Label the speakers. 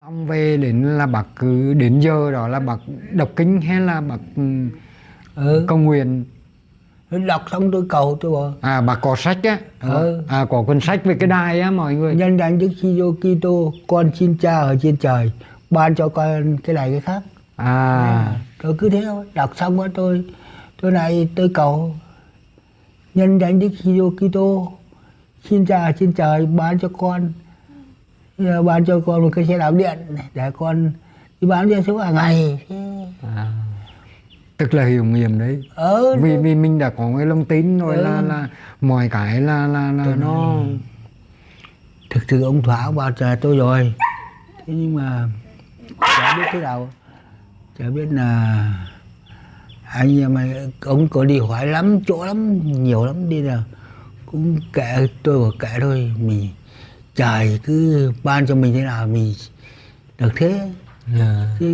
Speaker 1: Ông về đến là bác cứ đến giờ đó là bác đọc kinh hay là bác
Speaker 2: Ừ.
Speaker 1: cầu nguyện?
Speaker 2: Đọc xong tôi cầu tôi bảo
Speaker 1: À bác có sách á? Có cuốn sách về cái đài á mọi người.
Speaker 2: nhân danh Đức Kitô, con xin Cha ở trên trời ban cho con cái này cái khác. Tôi cứ thế thôi, đọc xong đó tôi này tôi cầu nhân danh Đức Kitô, xin Cha ở trên trời ban cho con một cái xe đạp điện để con đi bán vé số hàng ngày.
Speaker 1: Tức là hiệu nghiệm đấy. Vì mình đã có cái lòng tin rồi là mọi cái là nó
Speaker 2: thực sự ông Thỏa bảo trời tôi rồi. Thế nhưng mà chả biết thế nào, chả biết là anh em mày ông có đi hỏi lắm chỗ lắm, nhiều lắm, đi là cũng kệ, tôi bảo kệ thôi, mình trời cứ ban cho mình thế nào mình được thế. Chứ